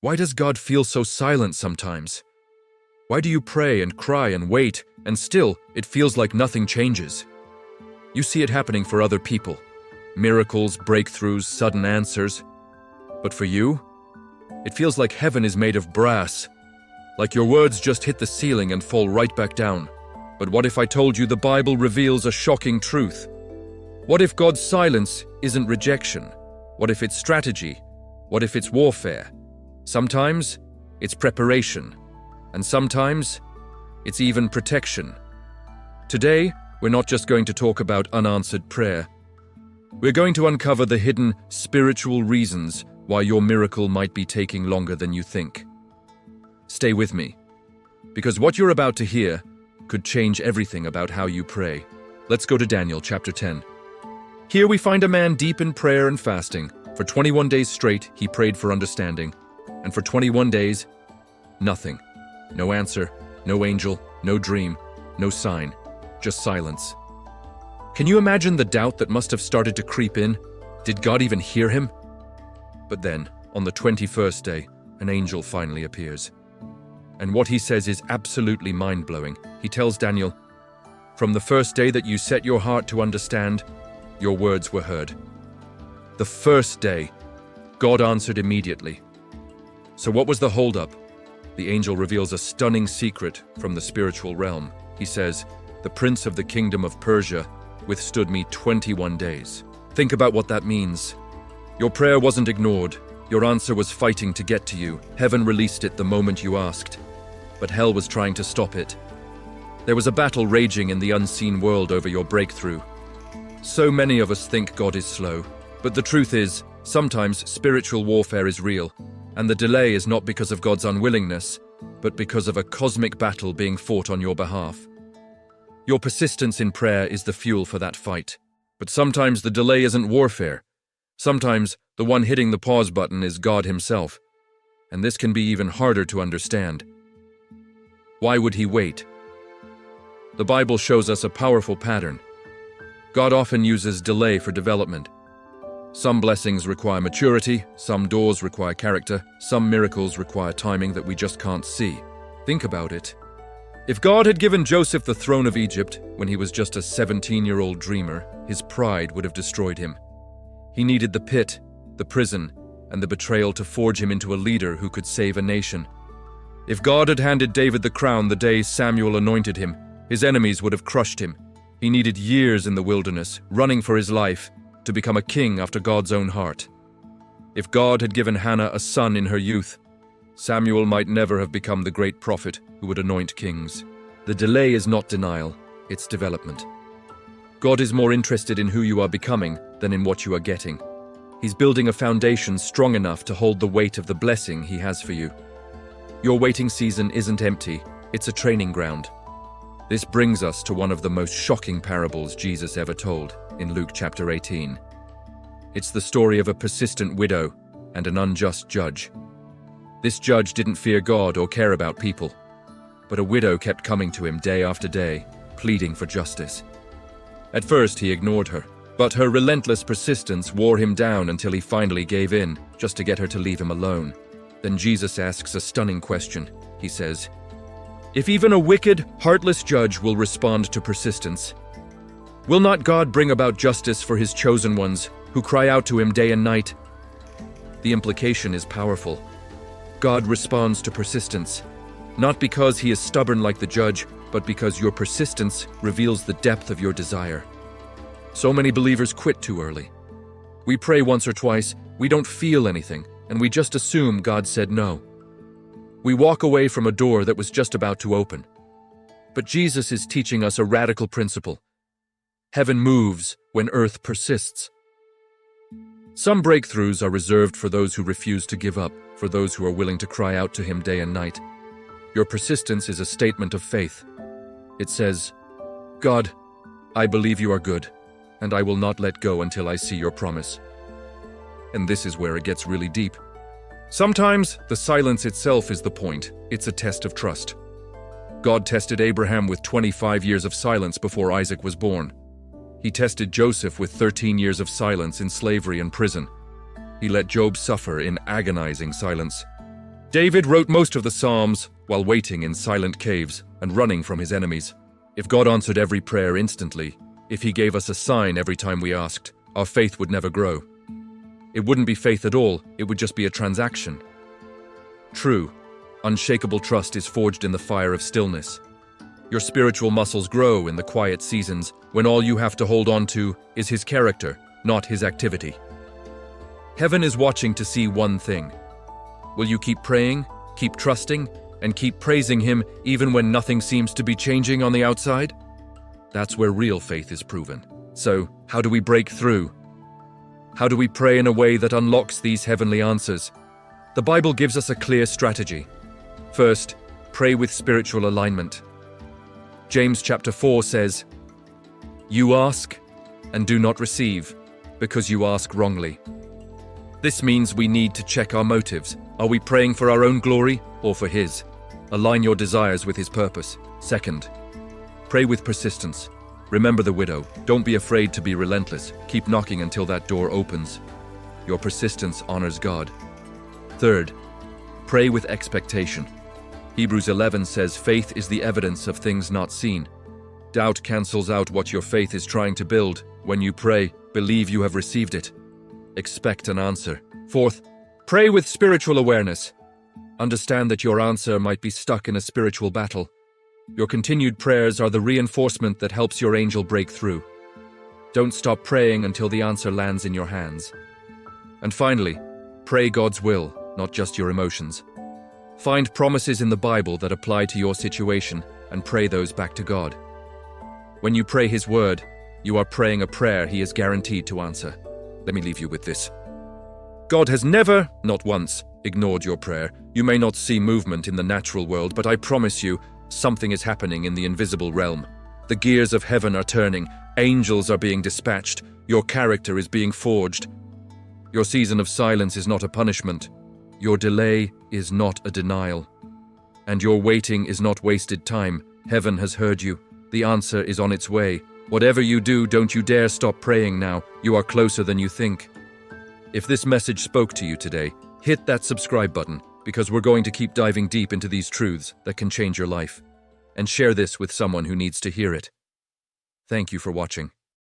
Why does God feel so silent sometimes? Why do you pray and cry and wait, and still it feels like nothing changes? You see it happening for other people. Miracles, breakthroughs, sudden answers. But for you, it feels like heaven is made of brass. Like your words just hit the ceiling and fall right back down. But what if I told you the Bible reveals a shocking truth? What if God's silence isn't rejection? What if it's strategy? What if it's warfare? Sometimes it's preparation, and sometimes it's even protection. Today, we're not just going to talk about unanswered prayer. We're going to uncover the hidden spiritual reasons why your miracle might be taking longer than you think. Stay with me, because what you're about to hear could change everything about how you pray. Let's go to Daniel chapter 10. Here we find a man deep in prayer and fasting. For 21 days straight, he prayed for understanding. And for 21 days, nothing. No answer, no angel, no dream, no sign, just silence. Can you imagine the doubt that must have started to creep in? Did God even hear him? But then, on the 21st day, an angel finally appears. And what he says is absolutely mind-blowing. He tells Daniel, "From the first day that you set your heart to understand, your words were heard." The first day, God answered immediately. So what was the holdup? The angel reveals a stunning secret from the spiritual realm. He says, "The prince of the kingdom of Persia withstood me 21 days. Think about what that means. Your prayer wasn't ignored. Your answer was fighting to get to you. Heaven released it the moment you asked, but hell was trying to stop it. There was a battle raging in the unseen world over your breakthrough. So many of us think God is slow, but the truth is, sometimes spiritual warfare is real, and the delay is not because of God's unwillingness, but because of a cosmic battle being fought on your behalf. Your persistence in prayer is the fuel for that fight. But sometimes the delay isn't warfare. Sometimes the one hitting the pause button is God himself. And this can be even harder to understand. Why would he wait? The Bible shows us a powerful pattern. God often uses delay for development. Some blessings require maturity, some doors require character, some miracles require timing that we just can't see. Think about it. If God had given Joseph the throne of Egypt when he was just a 17-year-old dreamer, his pride would have destroyed him. He needed the pit, the prison, and the betrayal to forge him into a leader who could save a nation. If God had handed David the crown the day Samuel anointed him, his enemies would have crushed him. He needed years in the wilderness, running for his life, to become a king after God's own heart. If God had given Hannah a son in her youth, Samuel might never have become the great prophet who would anoint kings. The delay is not denial, it's development. God is more interested in who you are becoming than in what you are getting. He's building a foundation strong enough to hold the weight of the blessing he has for you. Your waiting season isn't empty, it's a training ground. This brings us to one of the most shocking parables Jesus ever told, in Luke chapter 18. It's the story of a persistent widow and an unjust judge. This judge didn't fear God or care about people, but a widow kept coming to him day after day, pleading for justice. At first he ignored her, but her relentless persistence wore him down until he finally gave in, just to get her to leave him alone. Then Jesus asks a stunning question. He says, "If even a wicked, heartless judge will respond to persistence, will not God bring about justice for his chosen ones who cry out to him day and night?" The implication is powerful. God responds to persistence, not because he is stubborn like the judge, but because your persistence reveals the depth of your desire. So many believers quit too early. We pray once or twice, we don't feel anything, and we just assume God said no. We walk away from a door that was just about to open. But Jesus is teaching us a radical principle. Heaven moves when earth persists. Some breakthroughs are reserved for those who refuse to give up, for those who are willing to cry out to him day and night. Your persistence is a statement of faith. It says, "God, I believe you are good, and I will not let go until I see your promise." And this is where it gets really deep. Sometimes the silence itself is the point. It's a test of trust. God tested Abraham with 25 years of silence before Isaac was born. He tested Joseph with 13 years of silence in slavery and prison. He let Job suffer in agonizing silence. David wrote most of the Psalms while waiting in silent caves and running from his enemies. If God answered every prayer instantly, if he gave us a sign every time we asked, our faith would never grow. It wouldn't be faith at all, it would just be a transaction. True, unshakable trust is forged in the fire of stillness. Your spiritual muscles grow in the quiet seasons when all you have to hold on to is his character, not his activity. Heaven is watching to see one thing. Will you keep praying, keep trusting, and keep praising him even when nothing seems to be changing on the outside? That's where real faith is proven. So, how do we break through? How do we pray in a way that unlocks these heavenly answers? The Bible gives us a clear strategy. First, pray with spiritual alignment. James chapter 4 says, "You ask and do not receive, because you ask wrongly." This means we need to check our motives. Are we praying for our own glory or for his? Align your desires with his purpose. Second, pray with persistence. Remember the widow. Don't be afraid to be relentless. Keep knocking until that door opens. Your persistence honors God. Third, pray with expectation. Hebrews 11 says faith is the evidence of things not seen. Doubt cancels out what your faith is trying to build. When you pray, believe you have received it. Expect an answer. Fourth, pray with spiritual awareness. Understand that your answer might be stuck in a spiritual battle. Your continued prayers are the reinforcement that helps your angel break through. Don't stop praying until the answer lands in your hands. And finally, pray God's will, not just your emotions. Find promises in the Bible that apply to your situation and pray those back to God. When you pray his word, you are praying a prayer he is guaranteed to answer. Let me leave you with this. God has never, not once, ignored your prayer. You may not see movement in the natural world, but I promise you, something is happening in the invisible realm. The gears of heaven are turning, angels are being dispatched, your character is being forged. Your season of silence is not a punishment. Your delay is not a denial. And your waiting is not wasted time. Heaven has heard you. The answer is on its way. Whatever you do, don't you dare stop praying now. You are closer than you think. If this message spoke to you today, hit that subscribe button, because we're going to keep diving deep into these truths that can change your life. And share this with someone who needs to hear it. Thank you for watching.